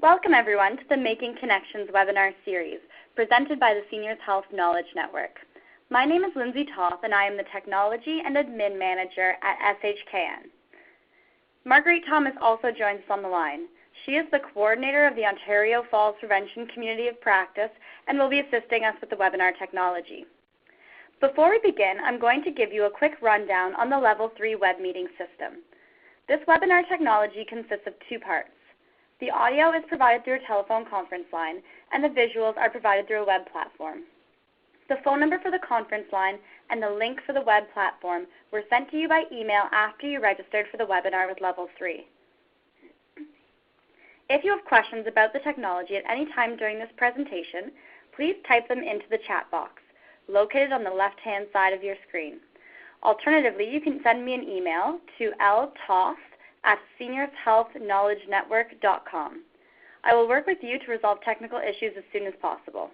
Welcome everyone to the Making Connections webinar series presented by the Seniors Health Knowledge Network. My name is Lindsay Toth and I am the Technology and Admin Manager at SHKN. Marguerite Thomas also joins us on the line. She is the coordinator of the Ontario Falls Prevention Community of Practice and will be assisting us with the webinar technology. Before we begin, I'm going to give you a quick rundown on the Level 3 web meeting system. This webinar technology consists of two parts. The audio is provided through a telephone conference line, and the visuals are provided through a web platform. The phone number for the conference line and the link for the web platform were sent to you by email after you registered for the webinar with Level 3. If you have questions about the technology at any time during this presentation, please type them into the chat box, located on the left-hand side of your screen. Alternatively, you can send me an email to ltoth@seniorshealthknowledgenetwork.com. I will work with you to resolve technical issues as soon as possible.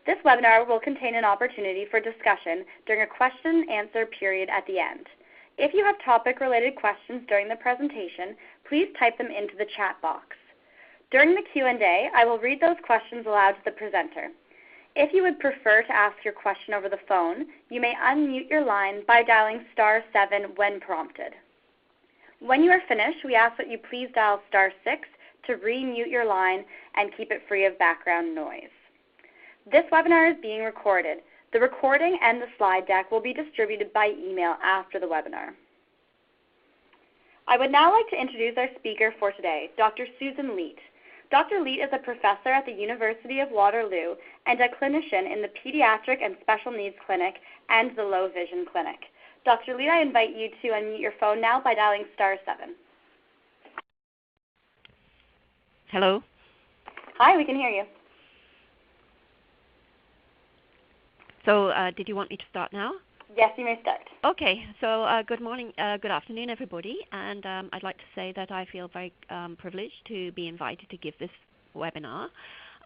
This webinar will contain an opportunity for discussion during a question and answer period at the end. If you have topic-related questions during the presentation, please type them into the chat box. During the Q&A, I will read those questions aloud to the presenter. If you would prefer to ask your question over the phone, you may unmute your line by dialing *7 when prompted. When you are finished, we ask that you please dial *6 to re-mute your line and keep it free of background noise. This webinar is being recorded. The recording and the slide deck will be distributed by email after the webinar. I would now like to introduce our speaker for today, Dr. Susan Leat. Dr. Leat is a professor at the University of Waterloo and a clinician in the Pediatric and Special Needs Clinic and the Low Vision Clinic. Dr. Leat, I invite you to unmute your phone now by dialing *7. Hello. Hi, we can hear you. So did you want me to start now? Yes, you may start. Okay, so good morning, good afternoon, everybody. And I'd like to say that I feel very privileged to be invited to give this webinar.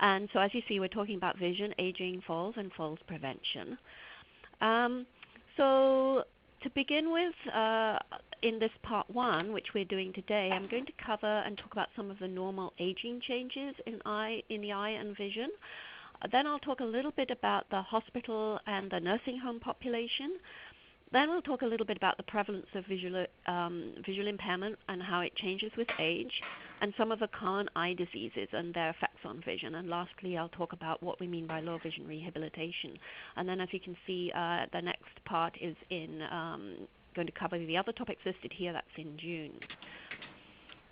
And so as you see, we're talking about vision, aging, falls, and falls prevention. So to begin with, in this part 1, which we're doing today, I'm going to cover and talk about some of the normal aging changes in the eye and vision. Then I'll talk a little bit about the hospital and the nursing home population. Then we'll talk a little bit about the prevalence of visual impairment and how it changes with age, and some of the common eye diseases and their effects on vision. And lastly, I'll talk about what we mean by low vision rehabilitation. And then, as you can see, the next part is going to cover the other topics listed here. That's in June.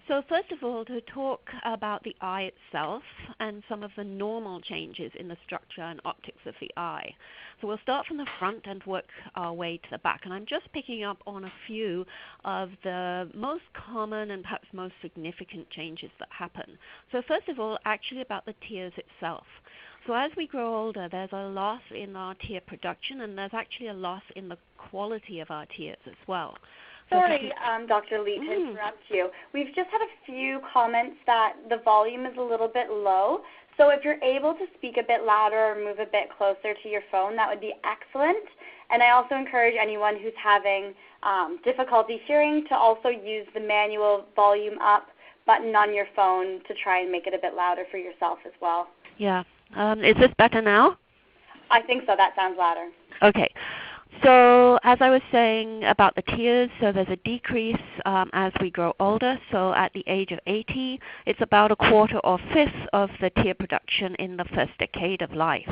So first of all, to talk about the eye itself and some of the normal changes in the structure and optics of the eye. So we'll start from the front and work our way to the back. And I'm just picking up on a few of the most common and perhaps most significant changes that happen. So first of all, actually about the tears itself. So as we grow older, there's a loss in our tear production, and there's actually a loss in the quality of our tears as well. Sorry, Dr. Leat, to interrupt you. We've just had a few comments that the volume is a little bit low. So if you're able to speak a bit louder or move a bit closer to your phone, that would be excellent. And I also encourage anyone who's having difficulty hearing to also use the manual volume up button on your phone to try and make it a bit louder for yourself as well. Yeah. Is this better now? I think so. That sounds louder. Okay. So as I was saying about the tears, so there's a decrease as we grow older. So at the age of 80, it's about a quarter or fifth of the tear production in the first decade of life.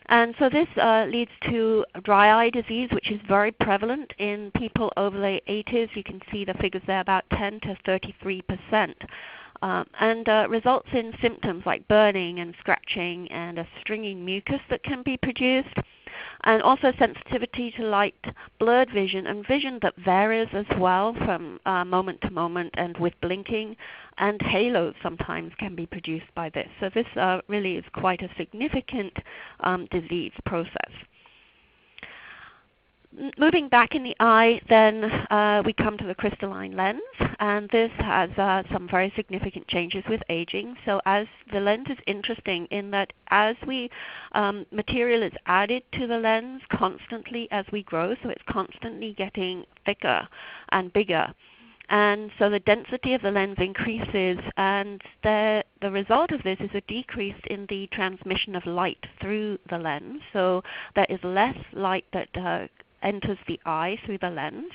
And so this leads to dry eye disease, which is very prevalent in people over the 80s. You can see the figures there, about 10 to 33%. And results in symptoms like burning and scratching and a stringy mucus that can be produced, and also sensitivity to light, blurred vision, and vision that varies as well from moment to moment and with blinking, and halos sometimes can be produced by this. So this really is quite a significant disease process. Moving back in the eye, then we come to the crystalline lens, and this has some very significant changes with aging. So as the lens is interesting in that as material is added to the lens constantly as we grow, so it's constantly getting thicker and bigger. And so the density of the lens increases, and the result of this is a decrease in the transmission of light through the lens. So there is less light that enters the eye through the lens.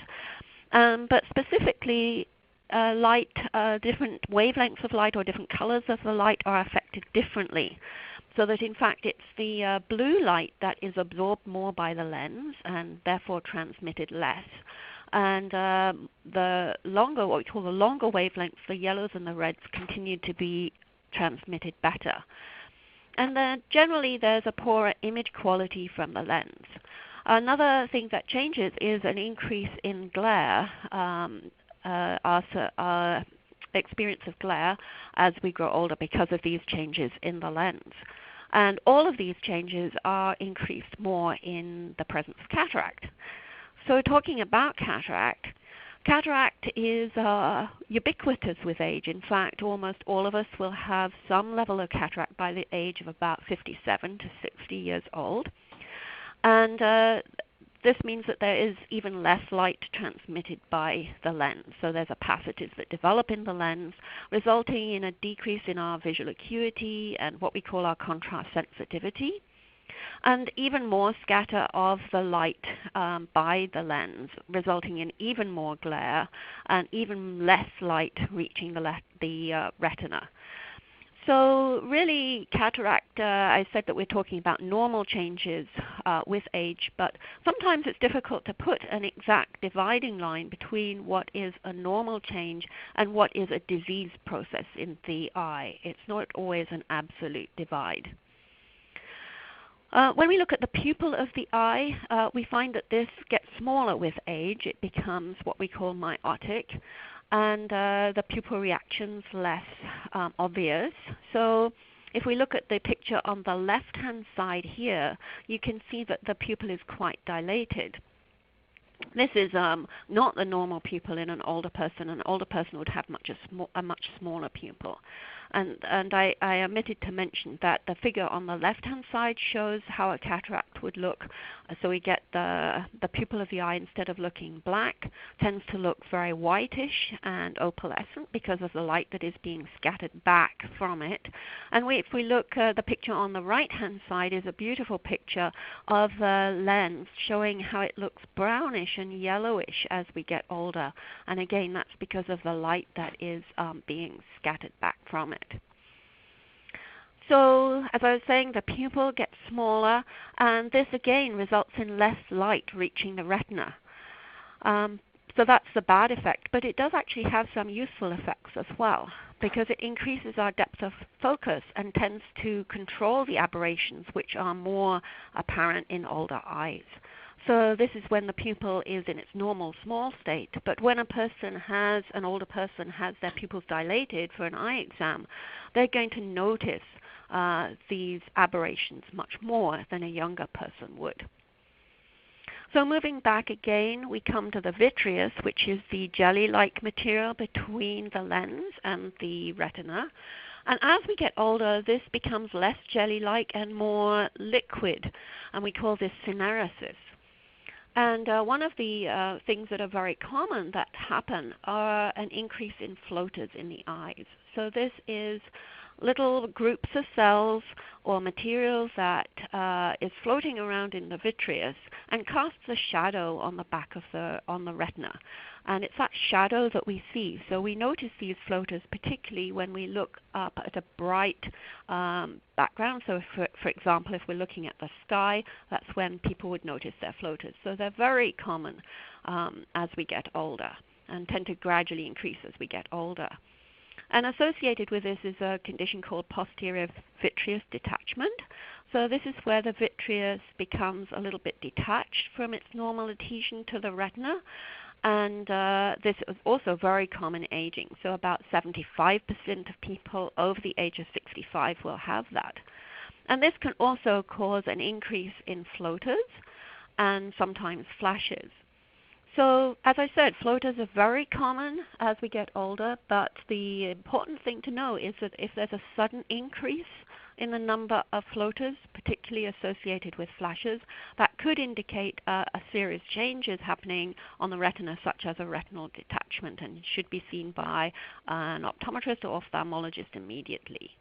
But specifically, different wavelengths of light or different colors of the light are affected differently. So that in fact it's the blue light that is absorbed more by the lens and therefore transmitted less. And the longer, what we call the longer wavelengths, the yellows and the reds, continue to be transmitted better. And then generally there's a poorer image quality from the lens. Another thing that changes is an increase in glare, our experience of glare as we grow older because of these changes in the lens. And all of these changes are increased more in the presence of cataract. So talking about cataract, cataract is ubiquitous with age. In fact, almost all of us will have some level of cataract by the age of about 57 to 60 years old. And this means that there is even less light transmitted by the lens. So there's opacities that develop in the lens, resulting in a decrease in our visual acuity and what we call our contrast sensitivity, and even more scatter of the light by the lens, resulting in even more glare and even less light reaching the retina. So really, cataract, I said that we're talking about normal changes with age, but sometimes it's difficult to put an exact dividing line between what is a normal change and what is a disease process in the eye. It's not always an absolute divide. When we look at the pupil of the eye, we find that this gets smaller with age. It becomes what we call myotic, and the pupil reactions less obvious. So if we look at the picture on the left-hand side here, you can see that the pupil is quite dilated. This is not the normal pupil in an older person. An older person would have a much smaller pupil. And I omitted to mention that the figure on the left-hand side shows how a cataract would look. So we get the pupil of the eye, instead of looking black, tends to look very whitish and opalescent because of the light that is being scattered back from it. And if we look, the picture on the right-hand side is a beautiful picture of the lens showing how it looks brownish and yellowish as we get older. And again, that's because of the light that is being scattered back from it. So, as I was saying, the pupil gets smaller, and this again results in less light reaching the retina. So that's the bad effect, but it does actually have some useful effects as well, because it increases our depth of focus and tends to control the aberrations which are more apparent in older eyes. So this is when the pupil is in its normal small state, but when an older person has their pupils dilated for an eye exam, they're going to notice these aberrations much more than a younger person would. So moving back again, we come to the vitreous, which is the jelly-like material between the lens and the retina. And as we get older, this becomes less jelly-like and more liquid, and we call this syneresis. And one of the things that are very common that happen are an increase in floaters in the eyes. So this is little groups of cells or materials that is floating around in the vitreous and casts a shadow on the back of the retina. And it's that shadow that we see. So we notice these floaters particularly when we look up at a bright background. So for example, if we're looking at the sky, that's when people would notice their floaters. So they're very common as we get older and tend to gradually increase as we get older. And associated with this is a condition called posterior vitreous detachment. So this is where the vitreous becomes a little bit detached from its normal adhesion to the retina. And this is also very common aging. So about 75% of people over the age of 65 will have that. And this can also cause an increase in floaters and sometimes flashes. So, as I said, floaters are very common as we get older, but the important thing to know is that if there's a sudden increase in the number of floaters, particularly associated with flashes, that could indicate a serious changes happening on the retina, such as a retinal detachment, and should be seen by an optometrist or ophthalmologist immediately.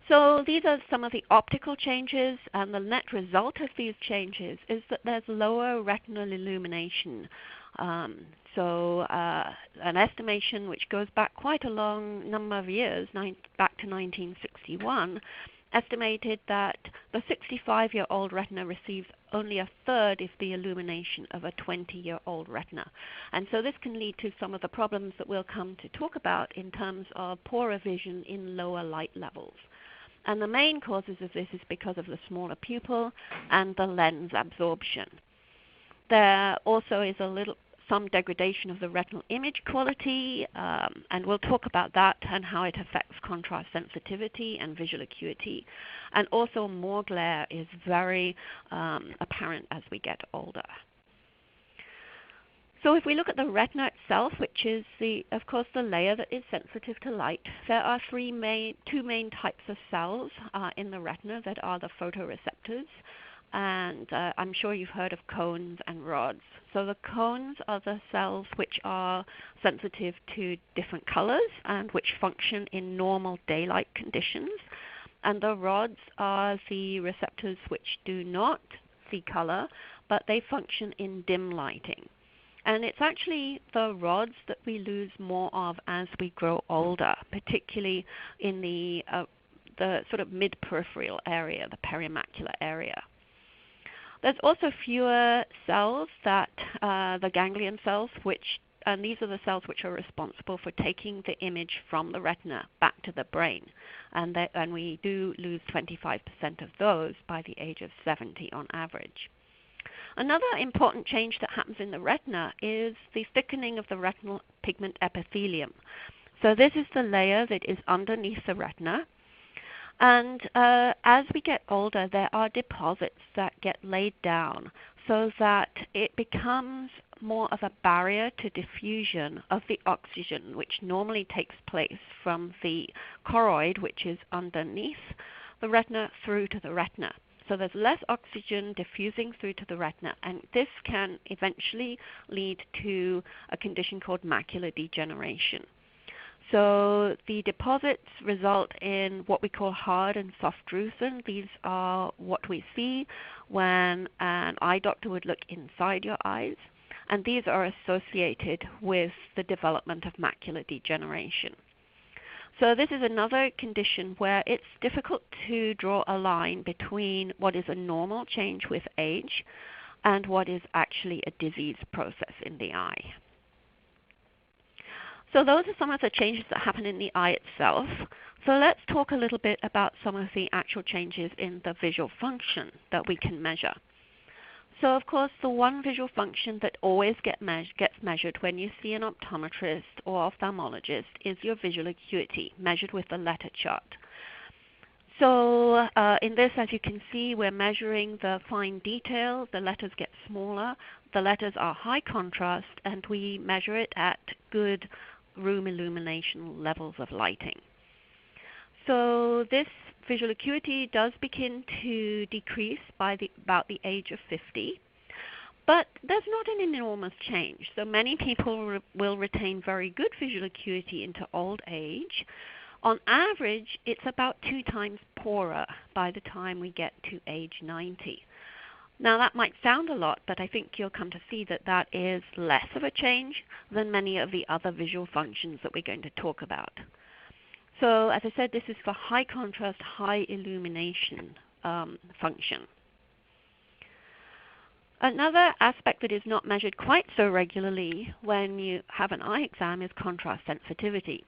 So these are some of the optical changes, and the net result of these changes is that there's lower retinal illumination. An estimation which goes back quite a long number of years, back to 1961, estimated that the 65-year-old retina receives only a third of the illumination of a 20-year-old retina. And so this can lead to some of the problems that we'll come to talk about in terms of poorer vision in lower light levels. And the main causes of this is because of the smaller pupil and the lens absorption. There also is some degradation of the retinal image quality, and we'll talk about that and how it affects contrast sensitivity and visual acuity. And also more glare is very apparent as we get older. So if we look at the retina itself, which is of course the layer that is sensitive to light, there are two main types of cells in the retina that are the photoreceptors. And I'm sure you've heard of cones and rods. So the cones are the cells which are sensitive to different colors and which function in normal daylight conditions. And the rods are the receptors which do not see color, but they function in dim lighting. And it's actually the rods that we lose more of as we grow older, particularly in the sort of mid-peripheral area, the perimacular area. There's also fewer cells, the ganglion cells, and these are the cells which are responsible for taking the image from the retina back to the brain. And we do lose 25% of those by the age of 70 on average. Another important change that happens in the retina is the thickening of the retinal pigment epithelium. So this is the layer that is underneath the retina. And as we get older, there are deposits that get laid down so that it becomes more of a barrier to diffusion of the oxygen, which normally takes place from the choroid, which is underneath the retina, through to the retina. So there's less oxygen diffusing through to the retina, and this can eventually lead to a condition called macular degeneration. So the deposits result in what we call hard and soft drusen. These are what we see when an eye doctor would look inside your eyes, and these are associated with the development of macular degeneration. So this is another condition where it's difficult to draw a line between what is a normal change with age and what is actually a disease process in the eye. So those are some of the changes that happen in the eye itself. So let's talk a little bit about some of the actual changes in the visual function that we can measure. So of course, the one visual function that always gets measured when you see an optometrist or ophthalmologist is your visual acuity, measured with the letter chart. So in this, as you can see, we're measuring the fine detail. The letters get smaller. The letters are high contrast, and we measure it at good room illumination levels of lighting. So this visual acuity does begin to decrease by about the age of 50, but there's not an enormous change. So many people will retain very good visual acuity into old age. On average, it's about 2 times poorer by the time we get to age 90. Now that might sound a lot, but I think you'll come to see that that is less of a change than many of the other visual functions that we're going to talk about. So as I said, this is for high contrast, high illumination function. Another aspect that is not measured quite so regularly when you have an eye exam is contrast sensitivity.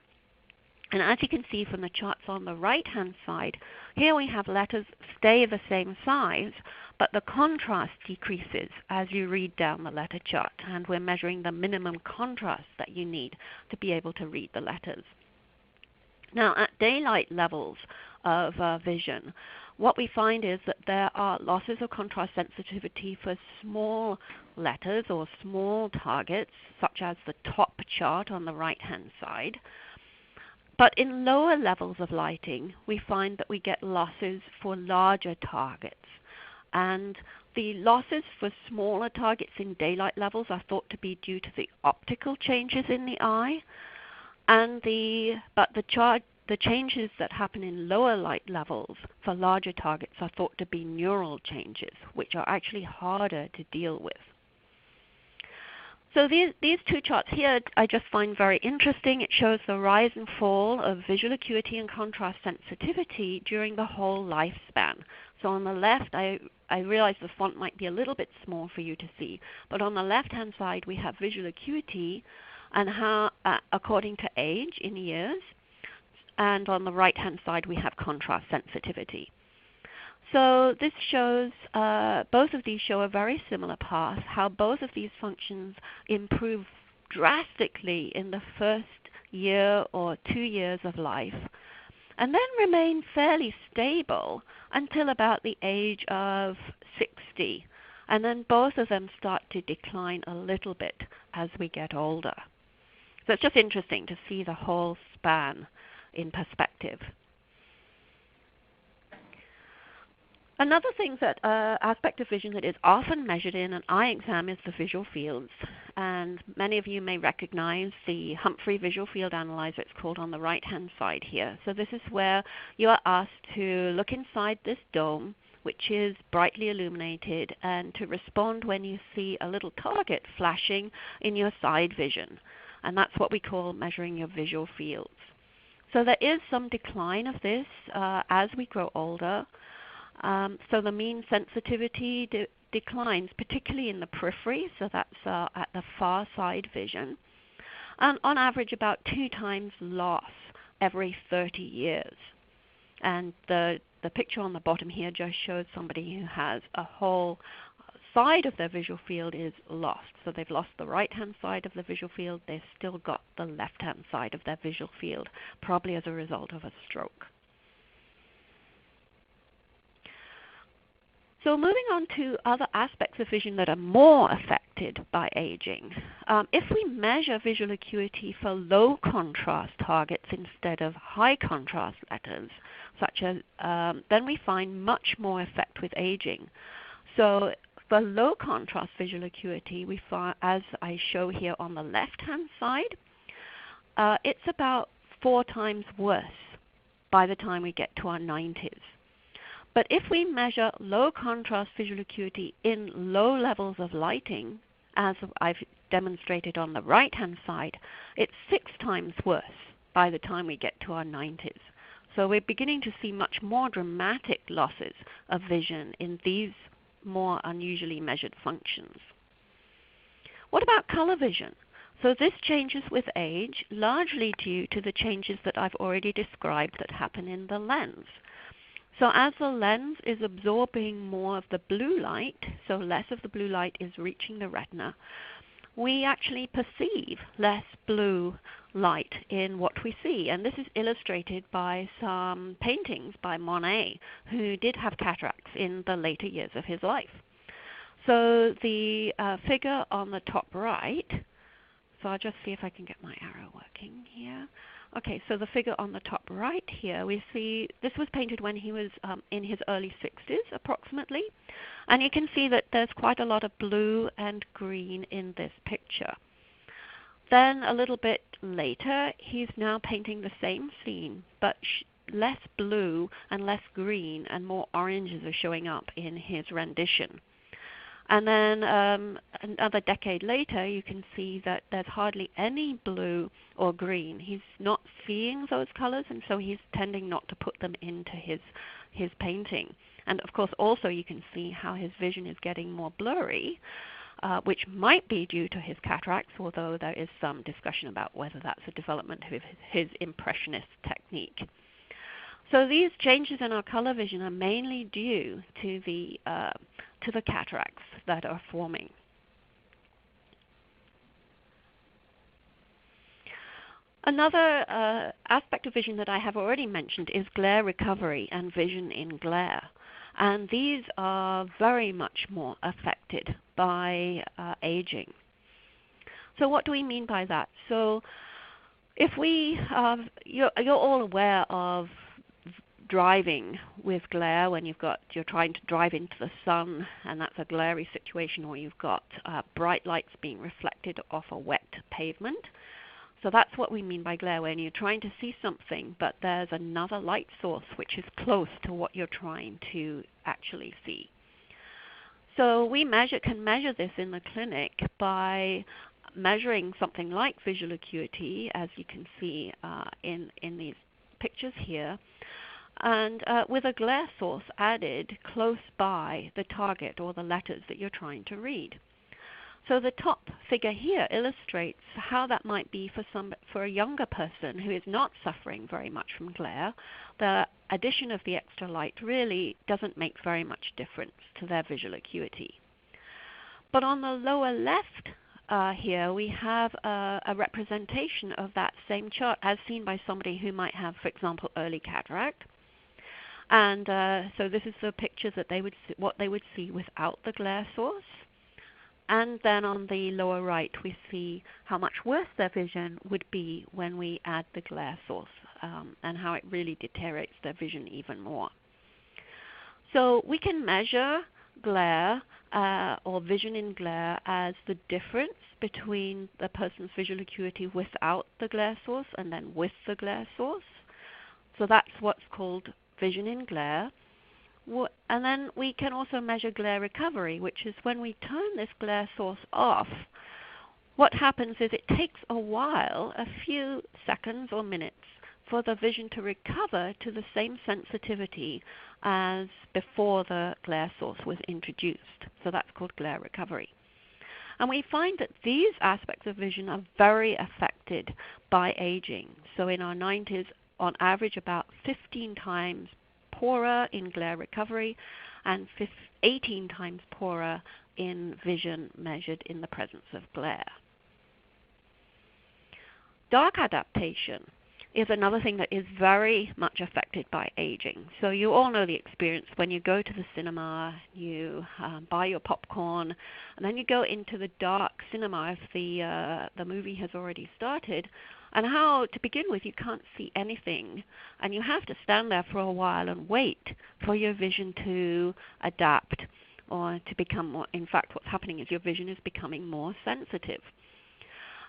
And as you can see from the charts on the right-hand side, here we have letters stay the same size, but the contrast decreases as you read down the letter chart, and we're measuring the minimum contrast that you need to be able to read the letters. Now, at daylight levels of vision, what we find is that there are losses of contrast sensitivity for small letters or small targets, such as the top chart on the right-hand side. But in lower levels of lighting, we find that we get losses for larger targets. And the losses for smaller targets in daylight levels are thought to be due to the optical changes in the eye. But the changes that happen in lower light levels for larger targets are thought to be neural changes, which are actually harder to deal with. So these two charts here I just find very interesting. It shows the rise and fall of visual acuity and contrast sensitivity during the whole lifespan. So on the left, I realize the font might be a little bit small for you to see, but on the left-hand side we have visual acuity and how, according to age in years, and on the right-hand side we have contrast sensitivity. So this shows, both of these show a very similar path, how both of these functions improve drastically in the first year or 2 years of life, and then remain fairly stable until about the age of 60. And then both of them start to decline a little bit as we get older. So it's just interesting to see the whole span in perspective. Another thing that aspect of vision that is often measured in an eye exam is the visual fields. And many of you may recognize the Humphrey Visual Field Analyzer. It's called on the right-hand side here. So this is where you are asked to look inside this dome, which is brightly illuminated, and to respond when you see a little target flashing in your side vision. And that's what we call measuring your visual fields. So there is some decline of this as we grow older. So the mean sensitivity declines, particularly in the periphery, so that's at the far side vision, and on average about 2 times loss every 30 years. And the picture on the bottom here just shows somebody who has a whole side of their visual field is lost. So they've lost the right-hand side of the visual field, they've still got the left-hand side of their visual field, probably as a result of a stroke. So moving on to other aspects of vision that are more affected by aging. If we measure visual acuity for low contrast targets instead of high contrast letters, such as, then we find much more effect with aging. So for low contrast visual acuity, we find, as I show here on the left-hand side, it's about 4 times worse by the time we get to our 90s. But if we measure low contrast visual acuity in low levels of lighting, as I've demonstrated on the right-hand side, it's 6 times worse by the time we get to our 90s. So we're beginning to see much more dramatic losses of vision in these more unusually measured functions. What about color vision? So this changes with age, largely due to the changes that I've already described that happen in the lens. So as the lens is absorbing more of the blue light, so less of the blue light is reaching the retina, we actually perceive less blue light in what we see. And this is illustrated by some paintings by Monet, who did have cataracts in the later years of his life. So the figure on the top right, so I'll just see if I can get my arrow working here. Okay, so the figure on the top right here, we see this was painted when he was in his early 60s approximately. And you can see that there's quite a lot of blue and green in this picture. Then a little bit later, he's now painting the same scene, but less blue and less green, and more oranges are showing up in his rendition. And then another decade later, you can see that there's hardly any blue or green. He's not seeing those colors, and so he's tending not to put them into his painting. And of course, also you can see how his vision is getting more blurry, which might be due to his cataracts, although there is some discussion about whether that's a development of his impressionist technique. So these changes in our color vision are mainly due to the cataracts that are forming. Another aspect of vision that I have already mentioned is glare recovery and vision in glare. And these are very much more affected by aging. So what do we mean by that? So If we, you're all aware of driving with glare when you're trying to drive into the sun, and that's a glary situation, or you've got bright lights being reflected off a wet pavement. So that's what we mean by glare, when you're trying to see something, but there's another light source which is close to what you're trying to actually see. So we can measure this in the clinic by measuring something like visual acuity, as you can see in these pictures here, and with a glare source added close by the target or the letters that you're trying to read. So the top figure here illustrates how that might be for a younger person who is not suffering very much from glare. The addition of the extra light really doesn't make very much difference to their visual acuity. But on the lower left here we have a representation of that same chart as seen by somebody who might have, for example, early cataract. And so this is the pictures that what they would see without the glare source. And then on the lower right, we see how much worse their vision would be when we add the glare source, and how it really deteriorates their vision even more. So we can measure glare or vision in glare as the difference between the person's visual acuity without the glare source and then with the glare source. So that's what's called vision in glare. And then we can also measure glare recovery, which is when we turn this glare source off, what happens is it takes a while, a few seconds or minutes, for the vision to recover to the same sensitivity as before the glare source was introduced. So that's called glare recovery. And we find that these aspects of vision are very affected by aging. So in our 90s, on average, about 15 times poorer in glare recovery and 18 times poorer in vision measured in the presence of glare. Dark adaptation is another thing that is very much affected by aging. So you all know the experience when you go to the cinema, you buy your popcorn, and then you go into the dark cinema if the movie has already started, and how, to begin with, you can't see anything, and you have to stand there for a while and wait for your vision to adapt or to become more. In fact, what's happening is your vision is becoming more sensitive.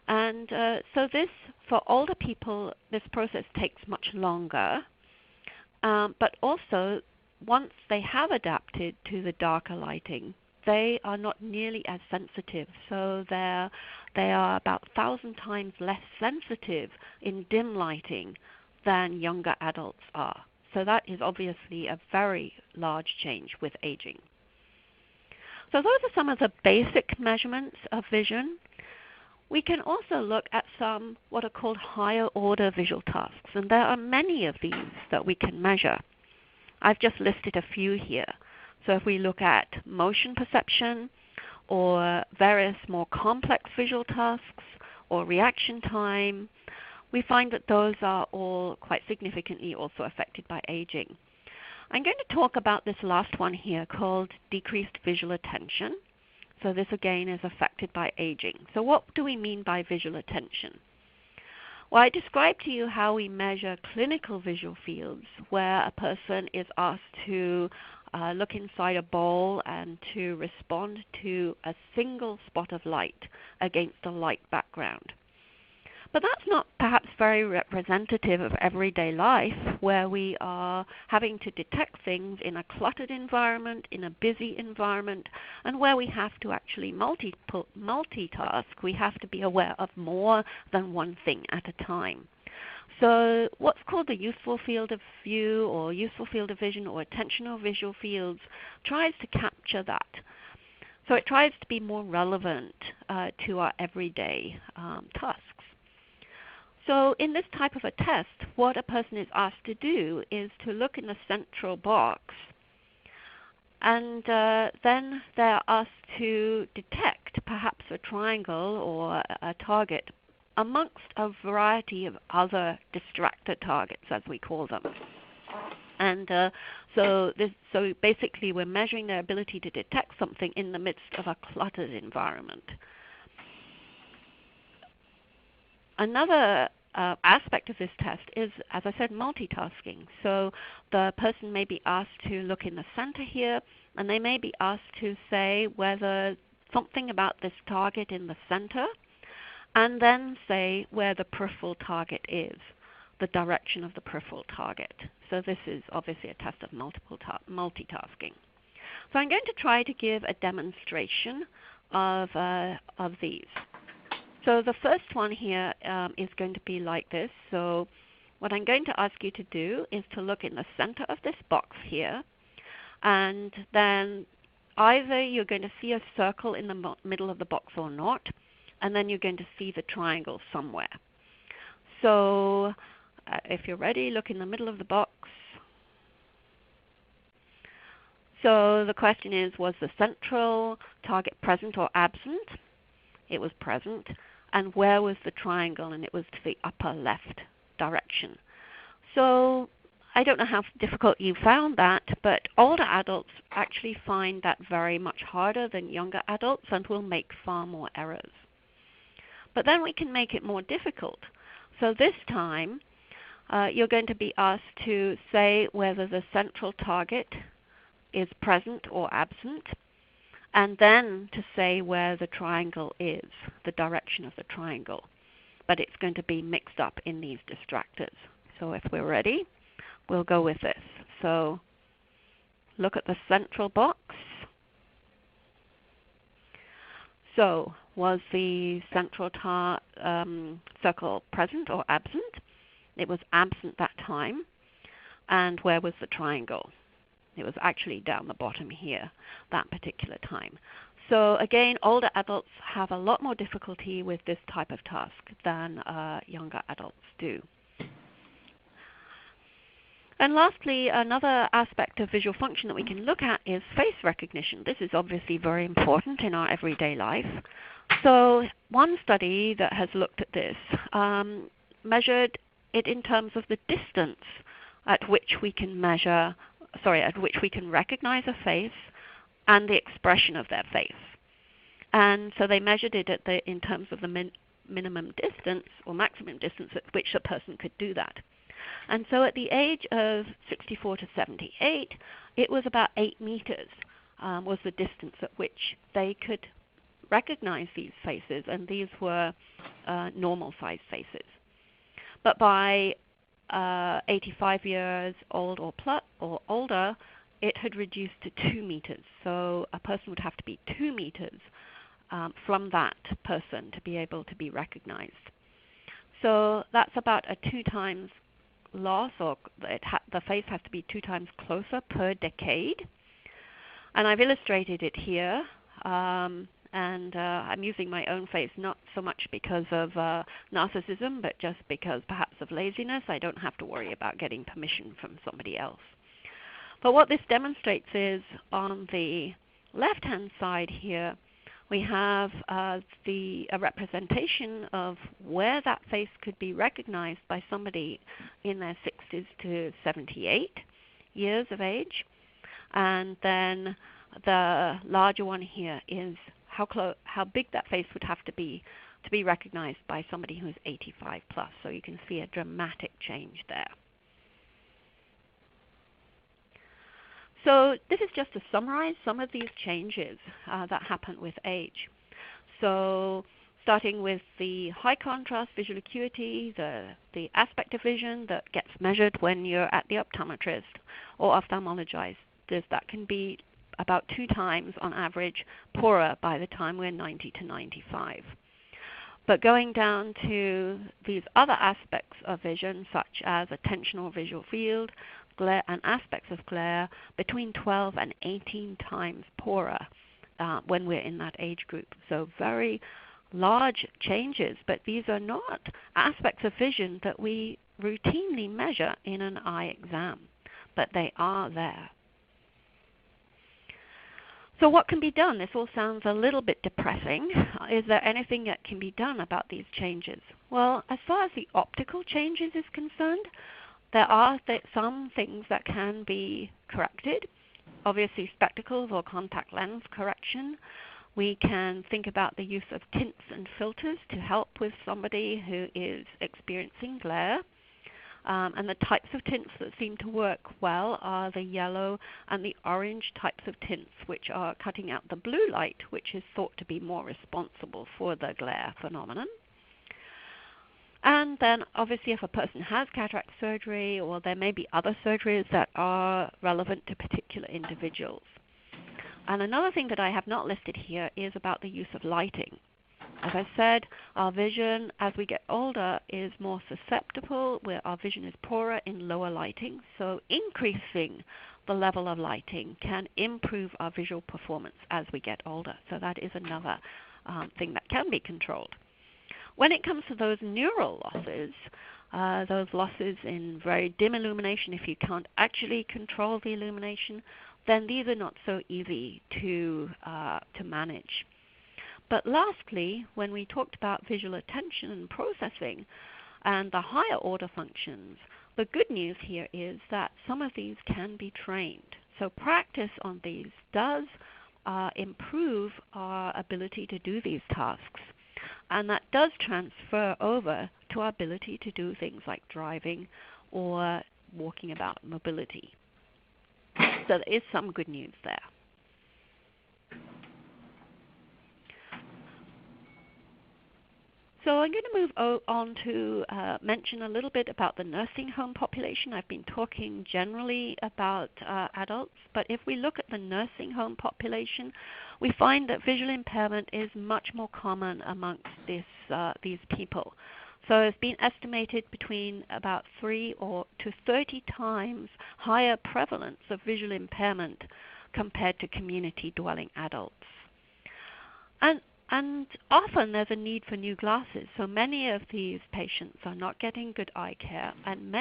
And so this, for older people, this process takes much longer, but also once they have adapted to the darker lighting, they are not nearly as sensitive. So they are about 1,000 times less sensitive in dim lighting than younger adults are. So that is obviously a very large change with aging. So those are some of the basic measurements of vision. We can also look at some what are called higher order visual tasks, and there are many of these that we can measure. I've just listed a few here. So if we look at motion perception or various more complex visual tasks or reaction time, we find that those are all quite significantly also affected by aging. I'm going to talk about this last one here called decreased visual attention. So this again is affected by aging. So what do we mean by visual attention? Well, I described to you how we measure clinical visual fields, where a person is asked to look inside a bowl and to respond to a single spot of light against a light background. But that's not perhaps very representative of everyday life, where we are having to detect things in a cluttered environment, in a busy environment, and where we have to actually multitask. We have to be aware of more than one thing at a time. So what's called the useful field of view or useful field of vision or attentional visual fields tries to capture that. So it tries to be more relevant to our everyday tasks. So in this type of a test, what a person is asked to do is to look in the central box, and then they're asked to detect perhaps a triangle or a target amongst a variety of other distracted targets, as we call them. And so basically we're measuring their ability to detect something in the midst of a cluttered environment. Another aspect of this test is, as I said, multitasking. So the person may be asked to look in the center here, and they may be asked to say whether something about this target in the center, and then say where the peripheral target is, the direction of the peripheral target. So this is obviously a test of multitasking. So I'm going to try to give a demonstration of these. So the first one here is going to be like this. So what I'm going to ask you to do is to look in the center of this box here, and then either you're going to see a circle in the middle of the box or not, and then you're going to see the triangle somewhere. So if you're ready, look in the middle of the box. So the question is, was the central target present or absent? It was present. And where was the triangle? And it was to the upper left direction. So I don't know how difficult you found that, but older adults actually find that very much harder than younger adults and will make far more errors. But then we can make it more difficult. So this time, you're going to be asked to say whether the central target is present or absent, and then to say where the triangle is, the direction of the triangle. But it's going to be mixed up in these distractors. So if we're ready, we'll go with this. So look at the central box. So was the central circle present or absent? It was absent that time. And where was the triangle? It was actually down the bottom here that particular time. So again, older adults have a lot more difficulty with this type of task than younger adults do. And lastly, another aspect of visual function that we can look at is face recognition. This is obviously very important in our everyday life. So one study that has looked at this measured it in terms of the distance at which we can recognize a face and the expression of their face. And so they measured it in terms of the minimum distance or maximum distance at which a person could do that. And so at the age of 64 to 78, it was about 8 meters was the distance at which they could recognize these faces, and these were normal-sized faces. But by 85 years old or older, it had reduced to 2 meters. So a person would have to be 2 meters from that person to be able to be recognized. So that's about a 2 times loss, or the face has to be 2 times closer per decade. And I've illustrated it here. And I'm using my own face, not so much because of narcissism, but just because perhaps of laziness. I don't have to worry about getting permission from somebody else. But what this demonstrates is, on the left-hand side here, we have a representation of where that face could be recognized by somebody in their 60s to 78 years of age. And then the larger one here is how big that face would have to be recognized by somebody who's 85 plus. So you can see a dramatic change there. So this is just to summarize some of these changes that happen with age. So starting with the high contrast visual acuity, the aspect of vision that gets measured when you're at the optometrist or ophthalmologist, that can be about 2 times on average poorer by the time we're 90 to 95. But going down to these other aspects of vision, such as attentional visual field, glare, and aspects of glare, between 12 and 18 times poorer when we're in that age group. So very large changes, but these are not aspects of vision that we routinely measure in an eye exam, but they are there. So what can be done? This all sounds a little bit depressing. Is there anything that can be done about these changes? Well, as far as the optical changes is concerned, there are some things that can be corrected. Obviously, spectacles or contact lens correction. We can think about the use of tints and filters to help with somebody who is experiencing glare. And the types of tints that seem to work well are the yellow and the orange types of tints, which are cutting out the blue light, which is thought to be more responsible for the glare phenomenon. And then obviously if a person has cataract surgery, or there may be other surgeries that are relevant to particular individuals. And another thing that I have not listed here is about the use of lighting. As I said, our vision as we get older is more susceptible, where our vision is poorer in lower lighting. So increasing the level of lighting can improve our visual performance as we get older. So that is another thing that can be controlled. When it comes to those neural losses, those losses in very dim illumination, if you can't actually control the illumination, then these are not so easy to manage. But lastly, when we talked about visual attention and processing and the higher order functions, the good news here is that some of these can be trained. So practice on these does improve our ability to do these tasks. And that does transfer over to our ability to do things like driving or walking about, mobility. So there is some good news there. So I'm going to move on to mention a little bit about the nursing home population. I've been talking generally about adults, but if we look at the nursing home population, we find that visual impairment is much more common amongst these people. So it's been estimated between about 3 to 30 times higher prevalence of visual impairment compared to community-dwelling adults. And often there's a need for new glasses. So many of these patients are not getting good eye care, and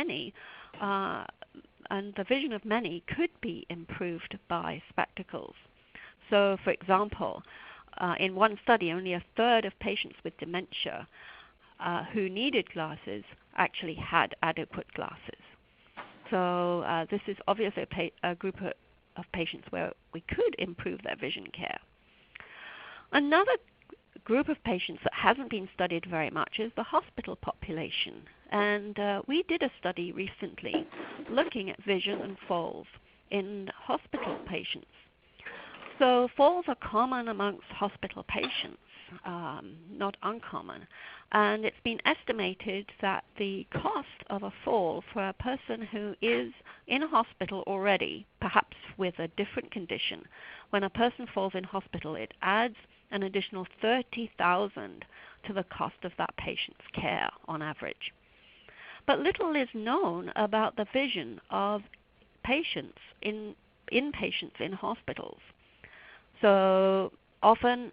the vision of many could be improved by spectacles. So, for example, in one study, only a third of patients with dementia who needed glasses actually had adequate glasses. So this is obviously a group of patients where we could improve their vision care. Another group of patients that hasn't been studied very much is the hospital population. And we did a study recently looking at vision and falls in hospital patients. So falls are common amongst hospital patients, not uncommon. And it's been estimated that the cost of a fall for a person who is in a hospital already, perhaps with a different condition, when a person falls in hospital, it adds an additional $30,000 to the cost of that patient's care on average. But little is known about the vision of patients inpatients in hospitals. So often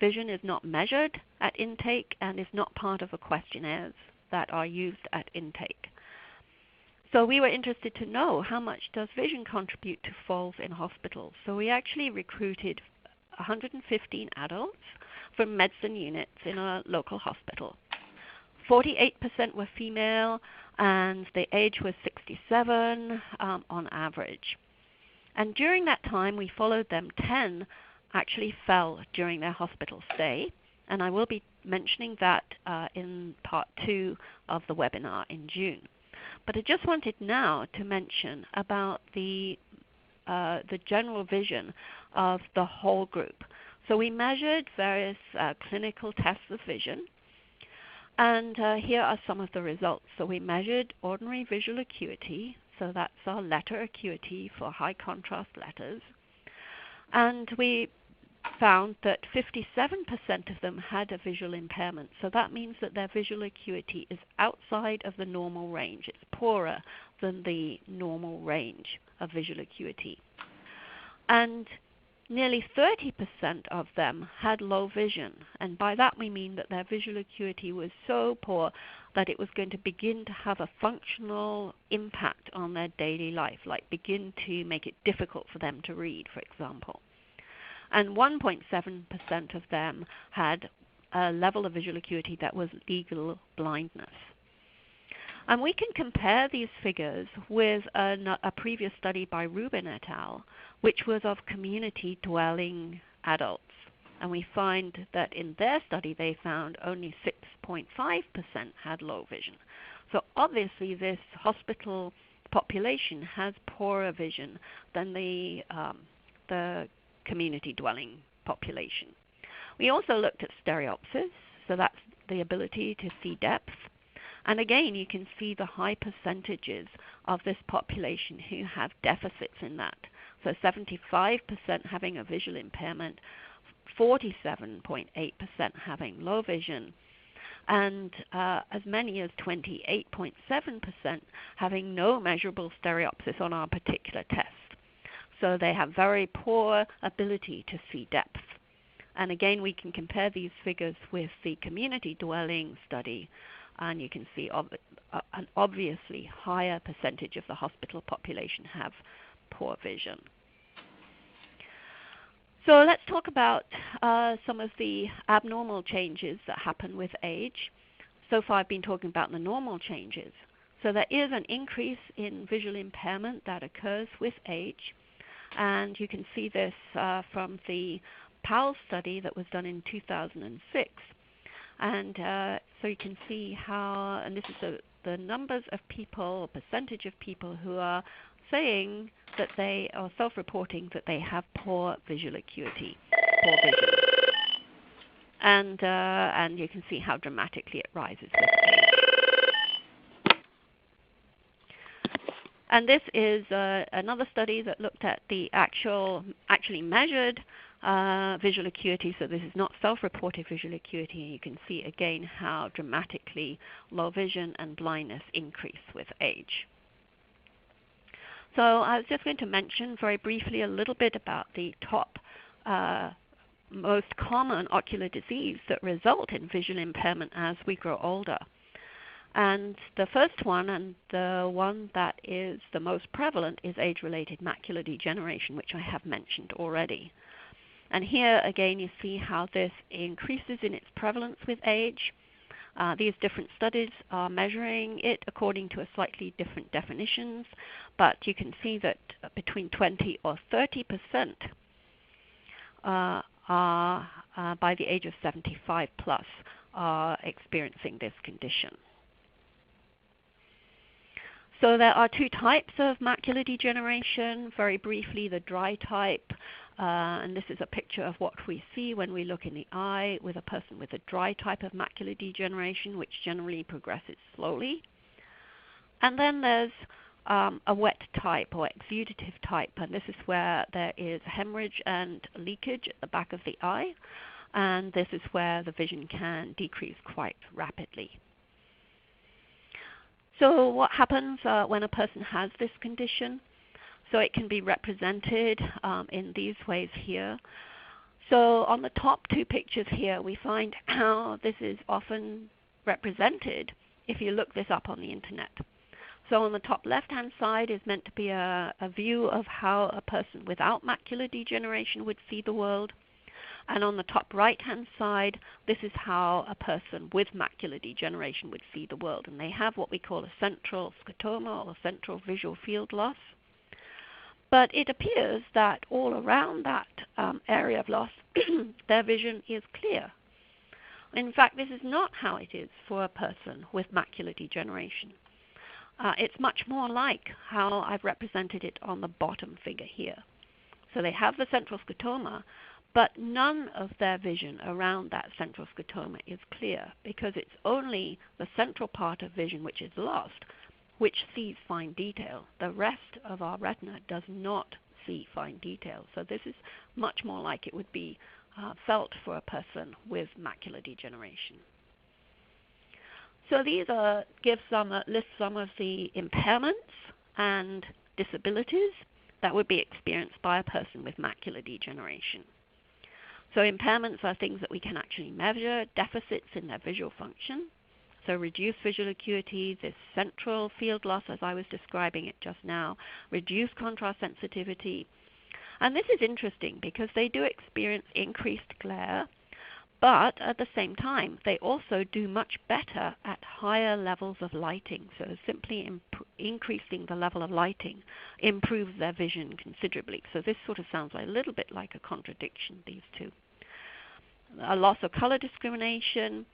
vision is not measured at intake and is not part of the questionnaires that are used at intake. So we were interested to know how much does vision contribute to falls in hospitals. So we actually recruited 115 adults from medicine units in a local hospital. 48% were female, and the age was 67 on average. And during that time, we followed them. 10 actually fell during their hospital stay, and I will be mentioning that in part 2 of the webinar in June. But I just wanted now to mention about the general vision of the whole group. So we measured various clinical tests of vision, and here are some of the results. So we measured ordinary visual acuity, so that's our letter acuity for high contrast letters, and we found that 57% of them had a visual impairment. So that means that their visual acuity is outside of the normal range. It's poorer than the normal range of visual acuity. And nearly 30% of them had low vision. And by that we mean that their visual acuity was so poor that it was going to begin to have a functional impact on their daily life, like begin to make it difficult for them to read, for example. And 1.7% of them had a level of visual acuity that was legal blindness. And we can compare these figures with a previous study by Rubin et al., which was of community-dwelling adults. And we find that in their study they found only 6.5% had low vision. So obviously this hospital population has poorer vision than the community dwelling population. We also looked at stereopsis, so that's the ability to see depth. And again, you can see the high percentages of this population who have deficits in that. So 75% having a visual impairment, 47.8% having low vision, and as many as 28.7% having no measurable stereopsis on our particular test. So they have very poor ability to see depth. And again, we can compare these figures with the community dwelling study, and you can see an obviously higher percentage of the hospital population have poor vision. So let's talk about some of the abnormal changes that happen with age. So far I've been talking about the normal changes. So there is an increase in visual impairment that occurs with age, and you can see this from the PAL study that was done in 2006. And so you can see how, and this is the numbers of people, percentage of people who are saying that they are self-reporting that they have poor visual acuity, poor vision. And you can see how dramatically it rises with age. And this is another study that looked at the actually measured visual acuity. So this is not self-reported visual acuity. You can see again how dramatically low vision and blindness increase with age. So I was just going to mention very briefly a little bit about the top most common ocular disease that result in visual impairment as we grow older. And the first one, and the one that is the most prevalent, is age-related macular degeneration, which I have mentioned already. And here again you see how this increases in its prevalence with age. These different studies are measuring it according to a slightly different definitions, but you can see that between 20 or 30% are by the age of 75 plus are experiencing this condition. So there are two types of macular degeneration. Very briefly, the dry type, and this is a picture of what we see when we look in the eye with a person with a dry type of macular degeneration, which generally progresses slowly. And then there's a wet type or exudative type, and this is where there is hemorrhage and leakage at the back of the eye, and this is where the vision can decrease quite rapidly. So what happens when a person has this condition? So it can be represented in these ways here. So on the top two pictures here, we find how this is often represented if you look this up on the internet. So on the top left-hand side is meant to be a view of how a person without macular degeneration would see the world. And on the top right-hand side, this is how a person with macular degeneration would see the world. And they have what we call a central scotoma or central visual field loss. But it appears that all around that area of loss, their vision is clear. In fact, this is not how it is for a person with macular degeneration. It's much more like how I've represented it on the bottom figure here. So they have the central scotoma, but none of their vision around that central scotoma is clear, because it's only the central part of vision which is lost, which sees fine detail. The rest of our retina does not see fine detail. So this is much more like it would be felt for a person with macular degeneration. So these list some of the impairments and disabilities that would be experienced by a person with macular degeneration. So impairments are things that we can actually measure, deficits in their visual function. So reduced visual acuity, this central field loss as I was describing it just now, reduced contrast sensitivity. And this is interesting because they do experience increased glare, but at the same time they also do much better at higher levels of lighting. So simply increasing the level of lighting improves their vision considerably. So this sort of sounds a little bit like a contradiction, these two. a loss of color discrimination.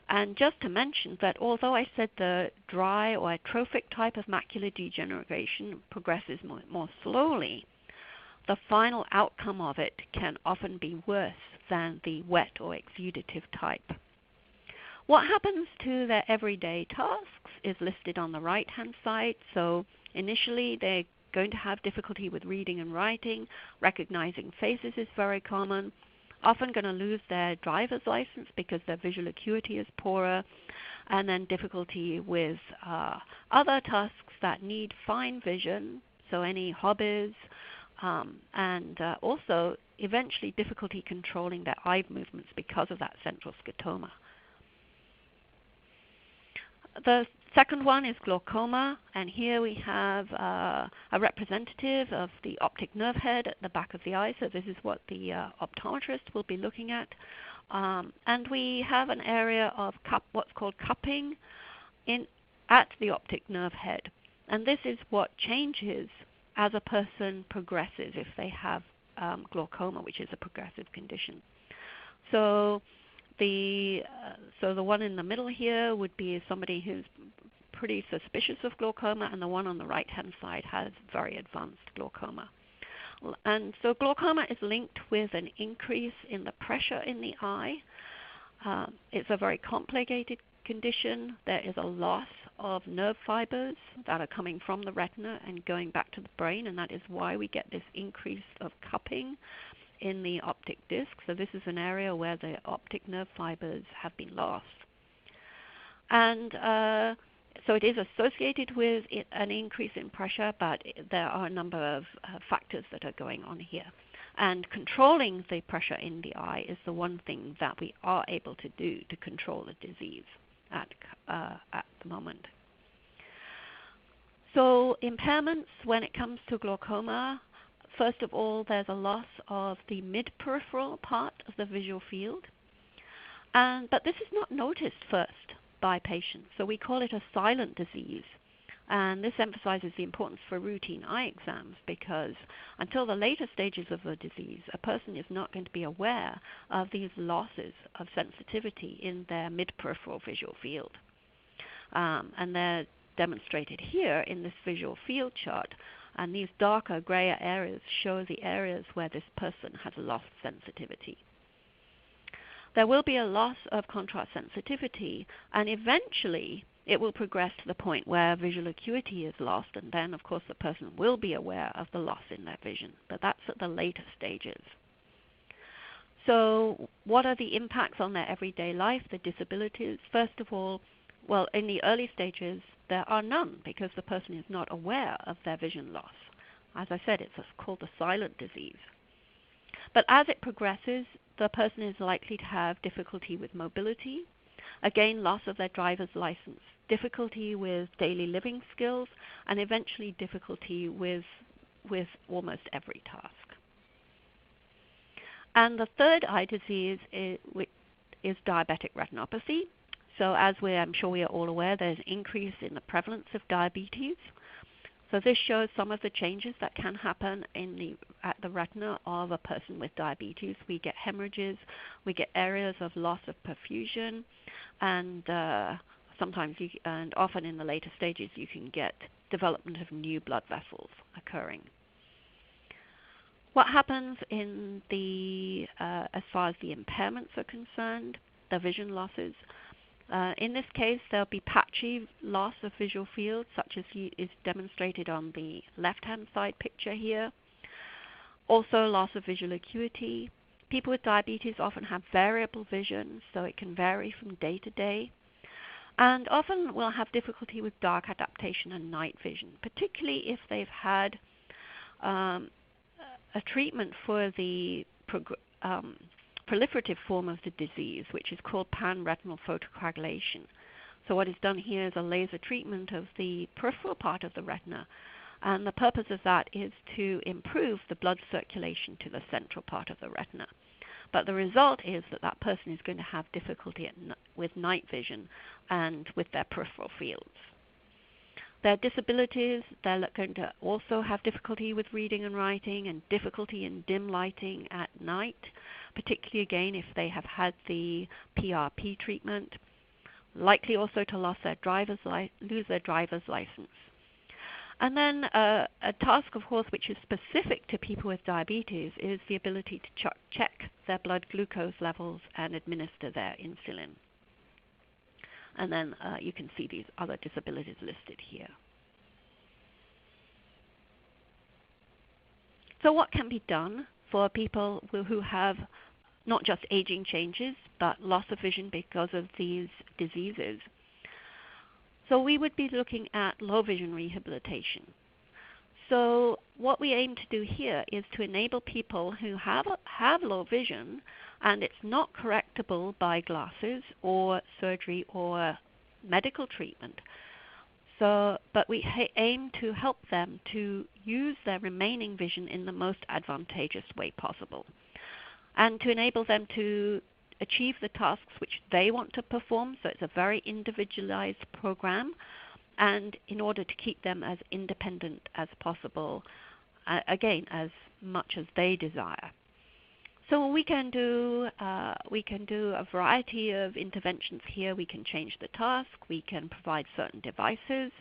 And just to mention that although I said the dry or atrophic type of macular degeneration progresses more slowly, the final outcome of it can often be worse than the wet or exudative type. What happens to their everyday tasks is listed on the right-hand side. So initially they're going to have difficulty with reading and writing. Recognizing faces is very common. Often going to lose their driver's license because their visual acuity is poorer, and then difficulty with other tasks that need fine vision, so any hobbies, and also eventually difficulty controlling their eye movements because of that central scotoma. The second one is glaucoma, and here we have a representative of the optic nerve head at the back of the eye. So this is what the optometrist will be looking at. And we have an area of what's called cupping at the optic nerve head. And this is what changes as a person progresses if they have glaucoma, which is a progressive condition. So the one in the middle here would be somebody who's pretty suspicious of glaucoma, and the one on the right-hand side has very advanced glaucoma. And so glaucoma is linked with an increase in the pressure in the eye. It's a very complicated condition. There is a loss of nerve fibers that are coming from the retina and going back to the brain, and that is why we get this increase of cupping in the optic disc. So this is an area where the optic nerve fibers have been lost. And so it is associated with an increase in pressure, but there are a number of factors that are going on here. And controlling the pressure in the eye is the one thing that we are able to do to control the disease at the moment. So impairments when it comes to glaucoma, first of all, there's a loss of the mid-peripheral part of the visual field. But this is not noticed first by patients, so we call it a silent disease. And this emphasizes the importance for routine eye exams, because until the later stages of the disease, a person is not going to be aware of these losses of sensitivity in their mid-peripheral visual field. And they're demonstrated here in this visual field chart. And these darker, grayer areas show the areas where this person has lost sensitivity. There will be a loss of contrast sensitivity, and eventually it will progress to the point where visual acuity is lost, and then, of course, the person will be aware of the loss in their vision. But that's at the later stages. So what are the impacts on their everyday life, the disabilities? First of all, well, in the early stages, there are none because the person is not aware of their vision loss. As I said, it's called a silent disease. But as it progresses, the person is likely to have difficulty with mobility, again, loss of their driver's license, difficulty with daily living skills, and eventually difficulty with almost every task. And the third eye disease is diabetic retinopathy. So as I'm sure we are all aware, there's an increase in the prevalence of diabetes. So this shows some of the changes that can happen at the retina of a person with diabetes. We get hemorrhages, we get areas of loss of perfusion, and sometimes and often in the later stages you can get development of new blood vessels occurring. What happens in as far as the impairments are concerned, the vision losses? In this case, there'll be patchy loss of visual field, such as is demonstrated on the left-hand side picture here. Also, loss of visual acuity. People with diabetes often have variable vision, so it can vary from day to day. And often will have difficulty with dark adaptation and night vision, particularly if they've had a treatment for the proliferative form of the disease, which is called pan-retinal photocoagulation. So what is done here is a laser treatment of the peripheral part of the retina, and the purpose of that is to improve the blood circulation to the central part of the retina. But the result is that that person is going to have difficulty with night vision and with their peripheral fields. Their disabilities, they're going to also have difficulty with reading and writing and difficulty in dim lighting at night, particularly again if they have had the PRP treatment. Likely also to lose their driver's license. And then a task, of course, which is specific to people with diabetes is the ability to check their blood glucose levels and administer their insulin. And then you can see these other disabilities listed here. So what can be done for people who have not just aging changes, but loss of vision because of these diseases? So we would be looking at low vision rehabilitation. So what we aim to do here is to enable people who have low vision and it's not correctable by glasses or surgery or medical treatment. But we aim to help them to use their remaining vision in the most advantageous way possible, and to enable them to achieve the tasks which they want to perform. So it's a very individualized program, and in order to keep them as independent as possible, again, as much as they desire. So we can do a variety of interventions here. We can change the task, we can provide certain devices,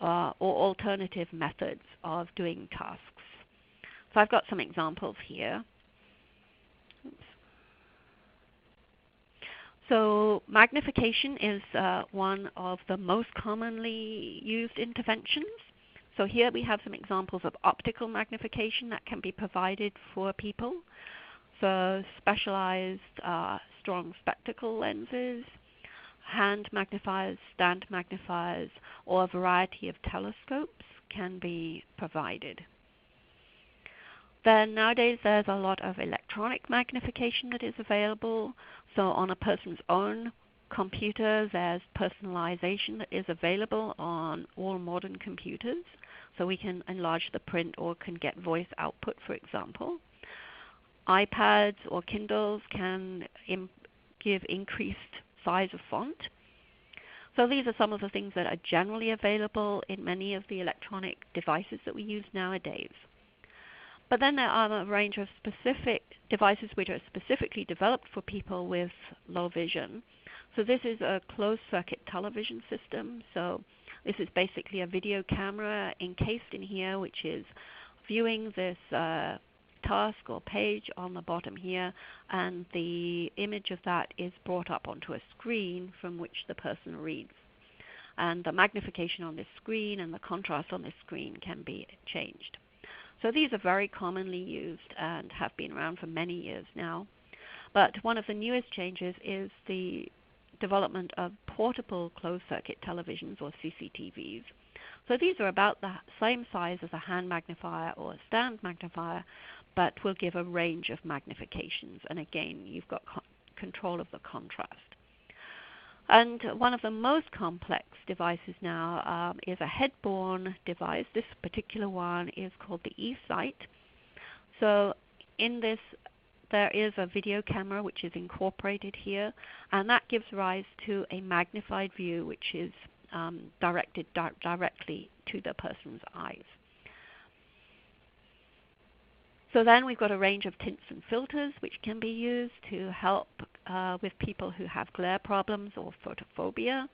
or alternative methods of doing tasks. So I've got some examples here. Oops. So magnification is one of the most commonly used interventions. So here we have some examples of optical magnification that can be provided for people. So specialized strong spectacle lenses, hand magnifiers, stand magnifiers, or a variety of telescopes can be provided. Then nowadays there's a lot of electronic magnification that is available. So on a person's own computer, there's personalization that is available on all modern computers. So we can enlarge the print or can get voice output, for example. iPads or Kindles can give increased size of font. So these are some of the things that are generally available in many of the electronic devices that we use nowadays. But then there are a range of specific devices which are specifically developed for people with low vision. So this is a closed circuit television system. So this is basically a video camera encased in here, which is viewing this task or page on the bottom here, and the image of that is brought up onto a screen from which the person reads. And the magnification on this screen and the contrast on this screen can be changed. So these are very commonly used and have been around for many years now. But one of the newest changes is the development of portable closed-circuit televisions, or CCTVs. So these are about the same size as a hand magnifier or a stand magnifier, but will give a range of magnifications. And again, you've got control of the contrast. And one of the most complex devices now is a head-borne device. This particular one is called the eSight. So in this, there is a video camera which is incorporated here, and that gives rise to a magnified view which is directed directly to the person's eyes. So then we've got a range of tints and filters which can be used to help with people who have glare problems or photophobia.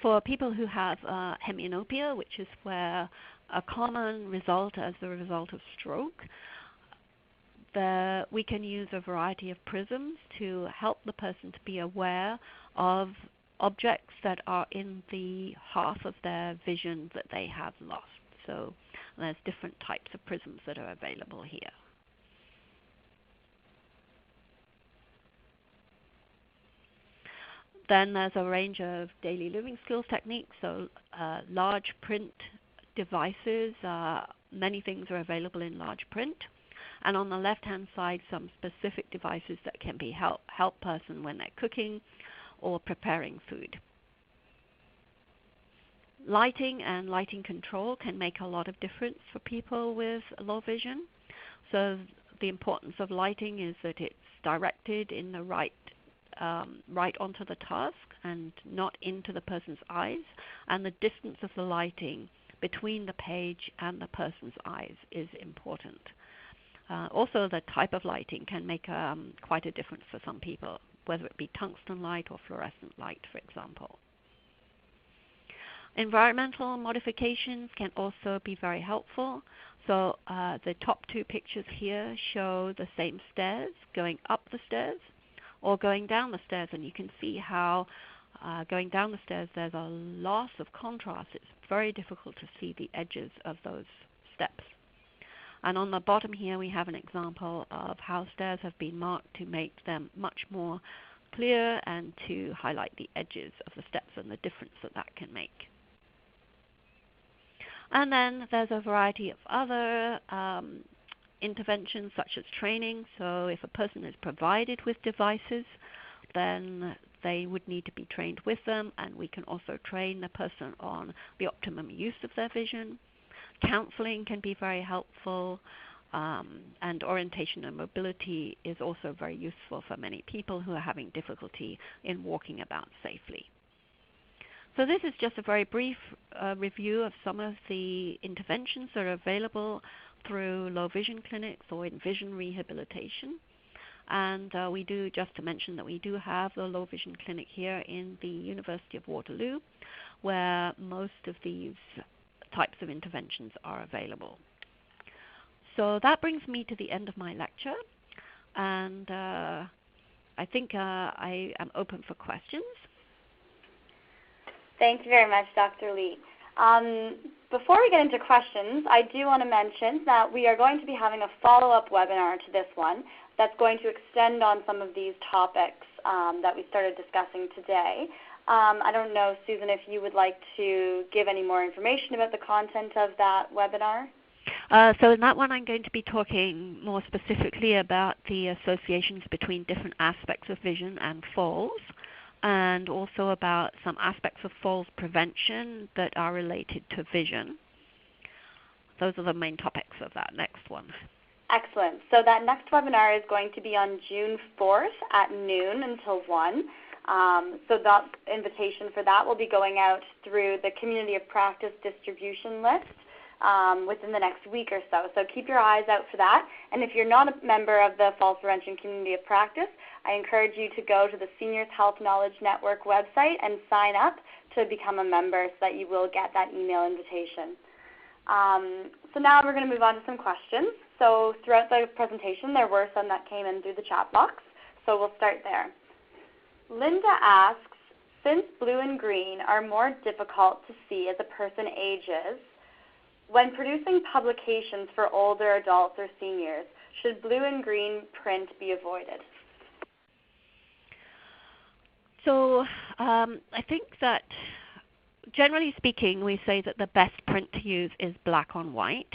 For people who have hemianopia, which is where a common result as the result of stroke, we can use a variety of prisms to help the person to be aware of objects that are in the half of their vision that they have lost. So there's different types of prisms that are available here. Then there's a range of daily living skills techniques, so large print devices. Many things are available in large print. And on the left-hand side, some specific devices that can be help person when they're cooking or preparing food. Lighting and lighting control can make a lot of difference for people with low vision. So the importance of lighting is that it's directed in the right right onto the task and not into the person's eyes, and the distance of the lighting between the page and the person's eyes is important. Also, the type of lighting can make quite a difference for some people, whether it be tungsten light or fluorescent light, for example. Environmental modifications can also be very helpful. So the top two pictures here show the same stairs going up the stairs or going down the stairs, and you can see how going down the stairs there's a loss of contrast. It's very difficult to see the edges of those steps. And on the bottom here we have an example of how stairs have been marked to make them much more clear and to highlight the edges of the steps and the difference that that can make. And then there's a variety of other interventions such as training. So if a person is provided with devices, then they would need to be trained with them, and we can also train the person on the optimum use of their vision. Counseling can be very helpful, and orientation and mobility is also very useful for many people who are having difficulty in walking about safely. So this is just a very brief review of some of the interventions that are available through low vision clinics or in vision rehabilitation. And we do, just to mention that we do have the low vision clinic here in the University of Waterloo, where most of these types of interventions are available. So that brings me to the end of my lecture, and I think I am open for questions. Thank you very much, Dr. Leat. Before we get into questions, I do want to mention that we are going to be having a follow-up webinar to this one that's going to extend on some of these topics that we started discussing today. I don't know, Susan, if you would like to give any more information about the content of that webinar? So in that one I'm going to be talking more specifically about the associations between different aspects of vision and falls, and also about some aspects of falls prevention that are related to vision. Those are the main topics of that next one. Excellent. So that next webinar is going to be on June 4th at noon until 1. So that invitation for that will be going out through the Community of Practice distribution list within the next week or so. So keep your eyes out for that. And if you're not a member of the Falls Prevention Community of Practice, I encourage you to go to the Seniors Health Knowledge Network website and sign up to become a member so that you will get that email invitation. So now we're going to move on to some questions. So throughout the presentation, there were some that came in through the chat box. So we'll start there. Linda asks, since blue and green are more difficult to see as a person ages, when producing publications for older adults or seniors, should blue and green print be avoided? So I think that generally speaking, we say that the best print to use is black on white,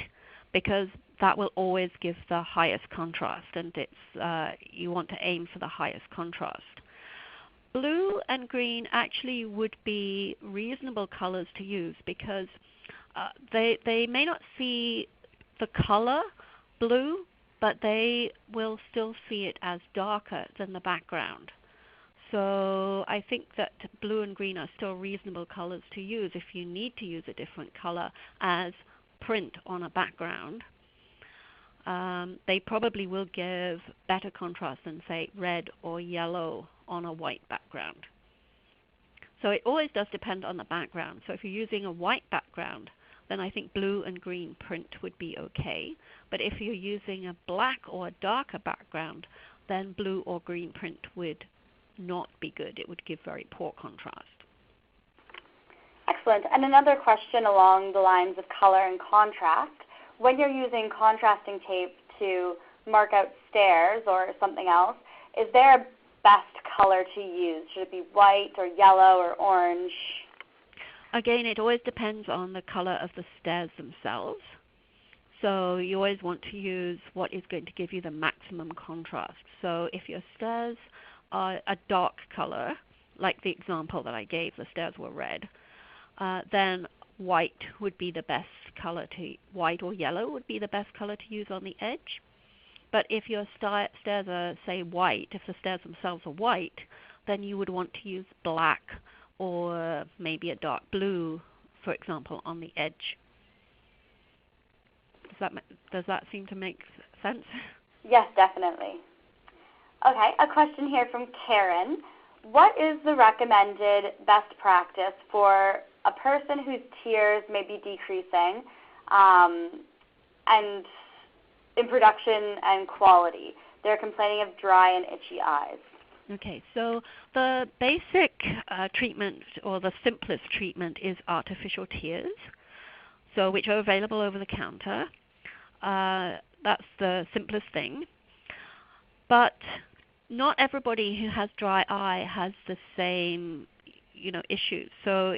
because that will always give the highest contrast, and it's you want to aim for the highest contrast. Blue and green actually would be reasonable colors to use, because they may not see the color blue, but they will still see it as darker than the background. So I think that blue and green are still reasonable colors to use if you need to use a different color as print on a background. They probably will give better contrast than, say, red or yellow on a white background. So it always does depend on the background. So if you're using a white background, then I think blue and green print would be okay. But if you're using a black or a darker background, then blue or green print would not be good. It would give very poor contrast. Excellent. And another question along the lines of color and contrast. When you're using contrasting tape to mark out stairs or something else, is there a best color to use? Should it be white or yellow or orange? Again, it always depends on the color of the stairs themselves. So you always want to use what is going to give you the maximum contrast. So if your stairs are a dark color, like the example that I gave, the stairs were red, then white would be the best color to, white or yellow would be the best color to use on the edge. But if your stairs are, say, white, if the stairs themselves are white, then you would want to use black or maybe a dark blue, for example, on the edge. Does that seem to make sense? Yes, definitely. Okay, a question here from Karen. What is the recommended best practice for a person whose tears may be decreasing and in production and quality? They're complaining of dry and itchy eyes. Okay, so the basic treatment, or the simplest treatment, is artificial tears, so which are available over the counter. That's the simplest thing. But not everybody who has dry eye has the same, issues. So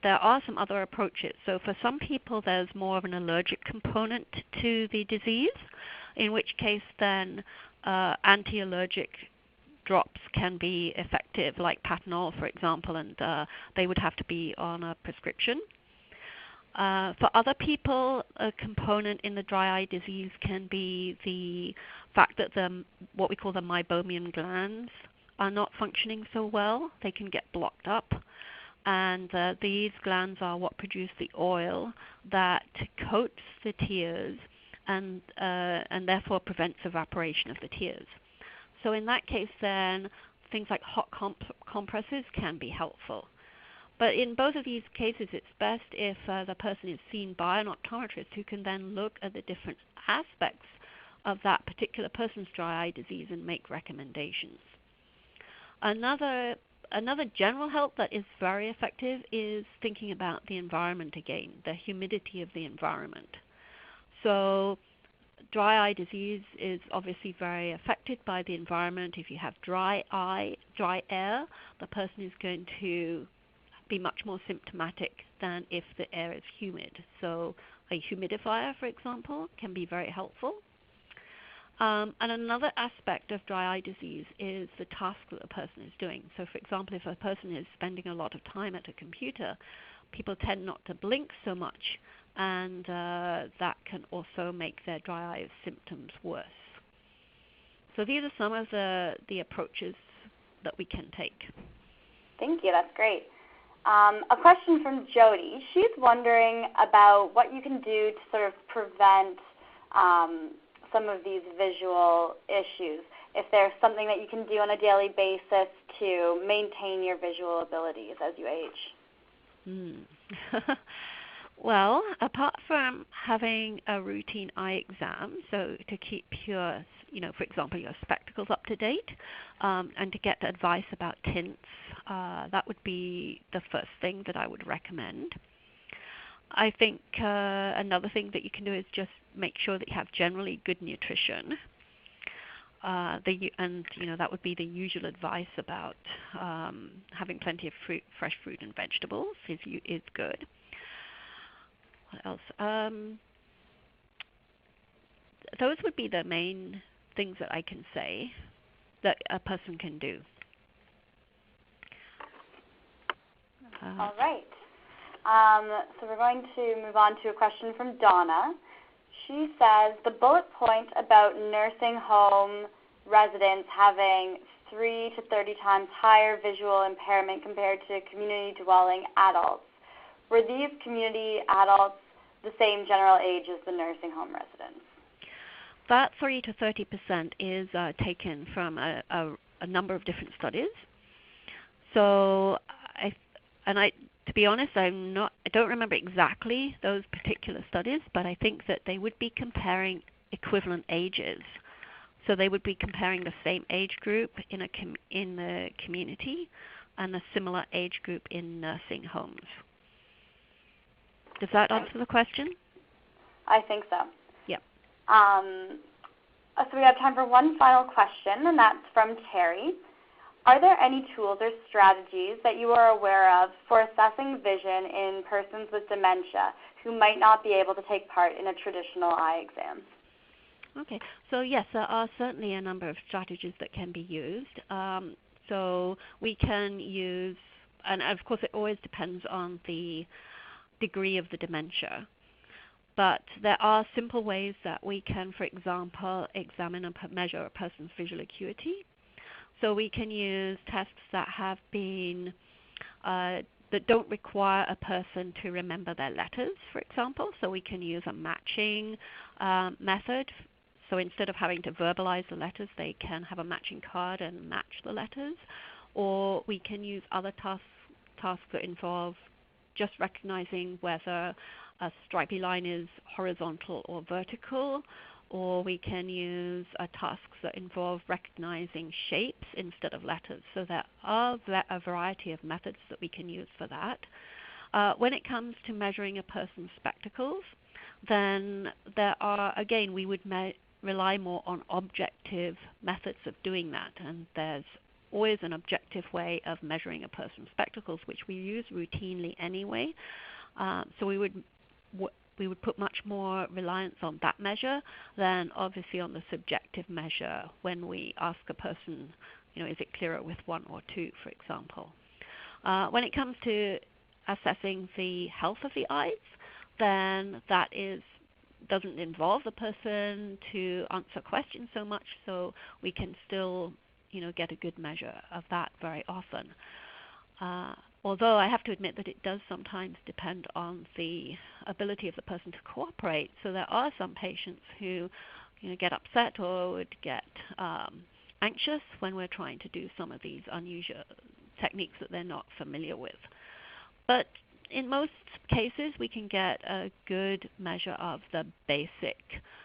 there are some other approaches. So for some people, there's more of an allergic component to the disease, in which case then anti-allergic drops can be effective, like Patenol, for example, and they would have to be on a prescription. For other people, a component in the dry eye disease can be the fact that what we call the meibomian glands are not functioning so well. They can get blocked up, and these glands are what produce the oil that coats the tears and therefore prevents evaporation of the tears. So in that case, then, things like hot compresses can be helpful. But in both of these cases, it's best if the person is seen by an optometrist who can then look at the different aspects of that particular person's dry eye disease and make recommendations. Another general help that is very effective is thinking about the environment again, the humidity of the environment. So dry eye disease is obviously very affected by the environment. If you have dry air, the person is going to be much more symptomatic than if the air is humid. So a humidifier, for example, can be very helpful. And another aspect of dry eye disease is the task that the person is doing. So for example, if a person is spending a lot of time at a computer, people tend not to blink so much, and that can also make their dry eye symptoms worse. So these are some of the approaches that we can take. Thank you, that's great. A question from Jody. She's wondering about what you can do to sort of prevent some of these visual issues. If there's something that you can do on a daily basis to maintain your visual abilities as you age. Well, apart from having a routine eye exam, so to keep your, for example, your spectacles up to date, and to get advice about tints, that would be the first thing that I would recommend. I think another thing that you can do is just make sure that you have generally good nutrition. That would be the usual advice about having plenty of fresh fruit and vegetables is good. What else? Those would be the main things that I can say that a person can do. All right. So we're going to move on to a question from Donna. She says, the bullet point about nursing home residents having 3 to 30 times higher visual impairment compared to community-dwelling adults. Were these community adults the same general age as the nursing home residents? That 3 to 30% is taken from a number of different studies. So, to be honest, I don't remember exactly those particular studies, but I think that they would be comparing equivalent ages. So they would be comparing the same age group in the community and a similar age group in nursing homes. Does that answer the question? I think so. Yep. So we have time for one final question, and that's from Terry. Are there any tools or strategies that you are aware of for assessing vision in persons with dementia who might not be able to take part in a traditional eye exam? Okay, so yes, there are certainly a number of strategies that can be used. So we can use, and of course it always depends on the degree of the dementia, but there are simple ways that we can, for example, examine and measure a person's visual acuity. So we can use tests that have been that don't require a person to remember their letters, for example. So we can use a matching method. So instead of having to verbalize the letters, they can have a matching card and match the letters. Or we can use other tasks that involve just recognizing whether a stripy line is horizontal or vertical. Or we can use tasks that involve recognizing shapes instead of letters. So there are a variety of methods that we can use for that. When it comes to measuring a person's spectacles, then there are, again, we would rely more on objective methods of doing that. And there's always an objective way of measuring a person's spectacles, which we use routinely anyway. So we would put much more reliance on that measure than obviously on the subjective measure when we ask a person, is it clearer with 1 or 2, for example. When it comes to assessing the health of the eyes, then that doesn't involve the person to answer questions so much, so we can still, get a good measure of that very often. Although I have to admit that it does sometimes depend on the ability of the person to cooperate. So there are some patients who get upset or would get anxious when we're trying to do some of these unusual techniques that they're not familiar with. But in most cases, we can get a good measure of the basic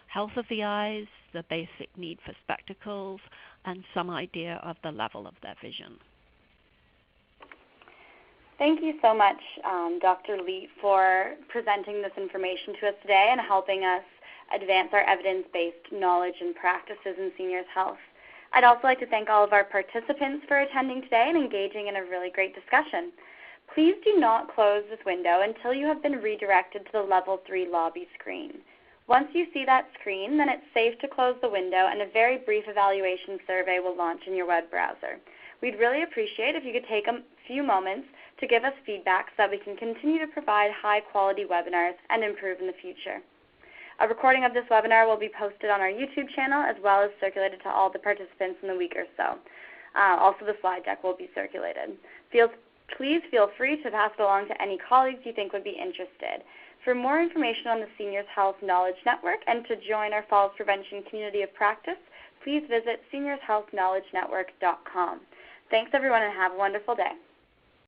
health of the eyes, the basic need for spectacles, and some idea of the level of their vision. Thank you so much, Dr. Leat, for presenting this information to us today and helping us advance our evidence-based knowledge and practices in seniors' health. I'd also like to thank all of our participants for attending today and engaging in a really great discussion. Please do not close this window until you have been redirected to the Level 3 lobby screen. Once you see that screen, then it's safe to close the window and a very brief evaluation survey will launch in your web browser. We'd really appreciate if you could take a few moments to give us feedback so that we can continue to provide high-quality webinars and improve in the future. A recording of this webinar will be posted on our YouTube channel as well as circulated to all the participants in the week or so. Also, the slide deck will be circulated. Please feel free to pass it along to any colleagues you think would be interested. For more information on the Seniors Health Knowledge Network and to join our falls prevention community of practice, please visit seniorshealthknowledgenetwork.com. Thanks, everyone, and have a wonderful day.